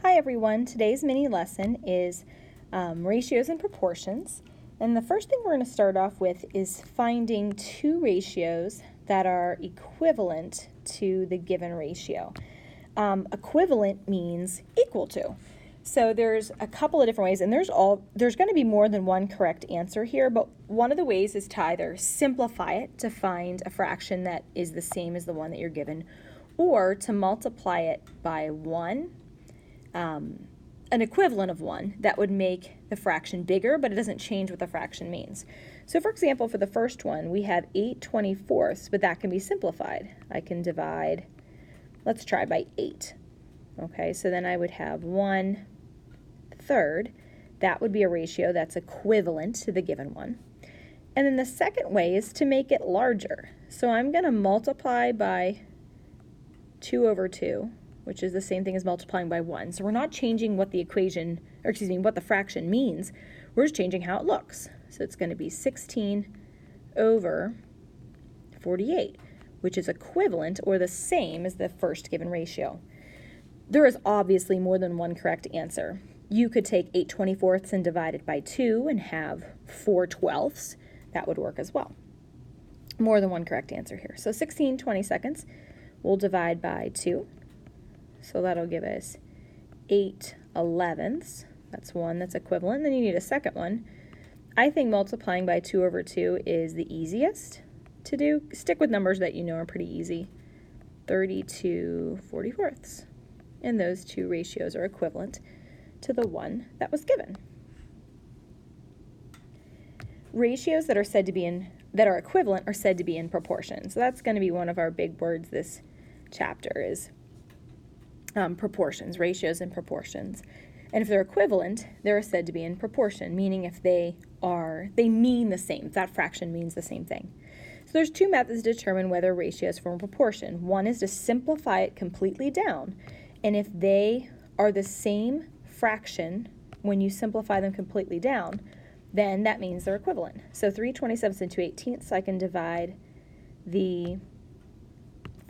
Hi everyone, today's mini lesson is ratios and proportions. And the first thing we're going to start off with is finding two ratios that are equivalent to the given ratio. Equivalent means equal to. So there's a couple of different ways, and there's going to be more than one correct answer here, but one of the ways is to either simplify it to find a fraction that is the same as the one that you're given, or to multiply it by 1. An equivalent of 1 that would make the fraction bigger, but it doesn't change what the fraction means. So for example, for the first one, we have 8/24, but that can be simplified. I can divide, let's try by 8. Okay, so then I would have 1/3. That would be a ratio that's equivalent to the given one. And then the second way is to make it larger. So I'm going to multiply by 2/2. Which is the same thing as multiplying by 1. So we're not changing what the equation, or excuse me, what the fraction means. We're just changing how it looks. So it's going to be 16/48, which is equivalent or the same as the first given ratio. There is obviously more than one correct answer. You could take 8/24 and divide it by 2 and have 4/12. That would work as well. More than one correct answer here. So 16/22 we'll divide by 2. So that'll give us 8/11. That's one that's equivalent. Then you need a second one. I think multiplying by 2/2 is the easiest to do. Stick with numbers that you know are pretty easy. 32/44. And those two ratios are equivalent to the one that was given. Ratios that are equivalent are said to be in proportion. So that's going to be one of our big words this chapter is proportions, ratios and proportions. And if they're equivalent, they're said to be in proportion, meaning if they mean the same, if that fraction means the same thing. So there's two methods to determine whether ratios form proportion. One is to simplify it completely down, and if they are the same fraction when you simplify them completely down, then that means they're equivalent. So 3/27 and 2/18, I can divide the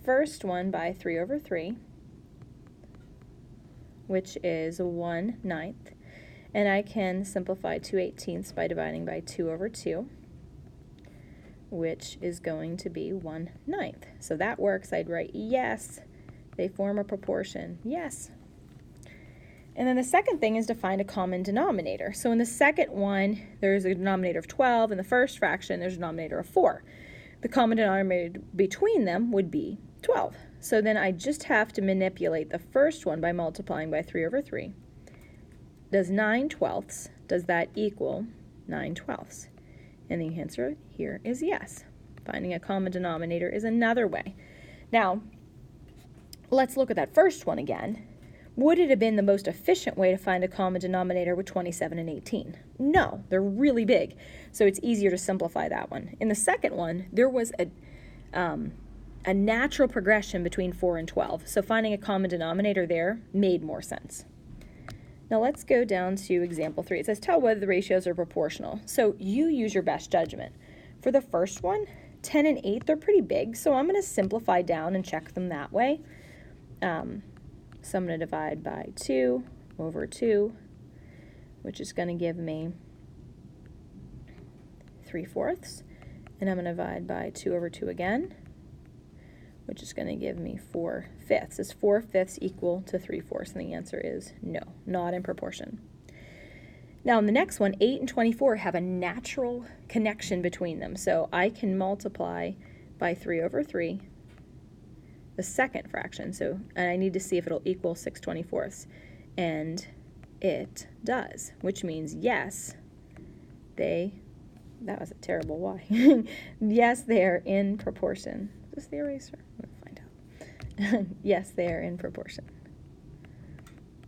first one by 3/3. Which is 1/9, and I can simplify 2/18 by dividing by 2/2, which is going to be 1/9. So that works. I'd write yes, they form a proportion. Yes. And then the second thing is to find a common denominator. So in the second one, there's a denominator of 12. In the first fraction, there's a denominator of 4. The common denominator between them would be 12. So then I just have to manipulate the first one by multiplying by 3/3. Does 9/12, does that equal 9/12? And the answer here is yes. Finding a common denominator is another way. Now, let's look at that first one again. Would it have been the most efficient way to find a common denominator with 27 and 18? No, they're really big, so it's easier to simplify that one. In the second one, there was a natural progression between 4 and 12, so finding a common denominator there made more sense. Now let's go down to example 3. It says tell whether the ratios are proportional. So you use your best judgment. For the first one, 10 and 8, they're pretty big, so I'm going to simplify down and check them that way. So I'm going to divide by 2/2, which is going to give me 3/4, and I'm going to divide by 2/2 again, which is going to give me 4/5. Is 4/5 equal to 3/4? And the answer is no, not in proportion. Now in the next one, 8 and 24 have a natural connection between them. So I can multiply by 3/3, the second fraction. And I need to see if it'll equal 6/24. And it does, which means yes, that was a terrible Y. Yes, they are in proportion. Is this the eraser? I'm going to find out. Yes, they are in proportion.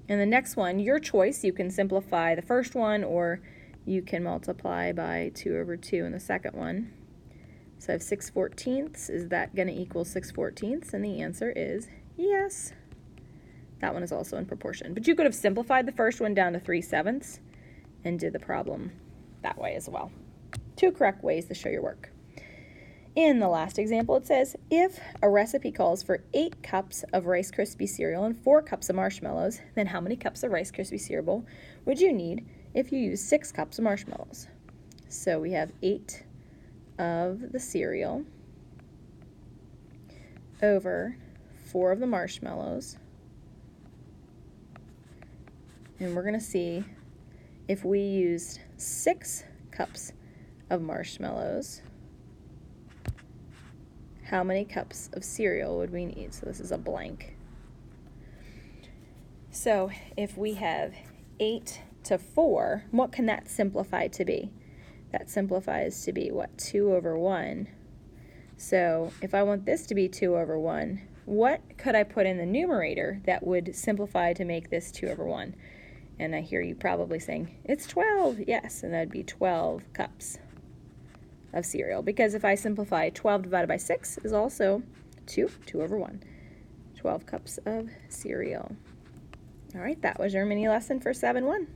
And the next one, your choice. You can simplify the first one, or you can multiply by 2/2 in the second one. So I have 6/14. Is that going to equal 6/14? And the answer is yes. That one is also in proportion. But you could have simplified the first one down to 3/7 and did the problem that way as well. Two correct ways to show your work. In the last example, it says, if a recipe calls for 8 cups of Rice Krispie cereal and 4 cups of marshmallows, then how many cups of Rice Krispie cereal would you need if you use 6 cups of marshmallows? So we have 8 of the cereal over 4 of the marshmallows. And we're going to see if we used 6 cups of marshmallows, how many cups of cereal would we need? So this is a blank. So if we have 8 to 4, what can that simplify to be? That simplifies to be what? 2 over 1. So if I want this to be 2 over 1, what could I put in the numerator that would simplify to make this 2 over 1? And I hear you probably saying, it's 12. Yes, and that'd be 12 cups of cereal, because if I simplify, 12 divided by 6 is also 2 over 1. 12 cups of cereal. All right, that was your mini lesson for 7-1.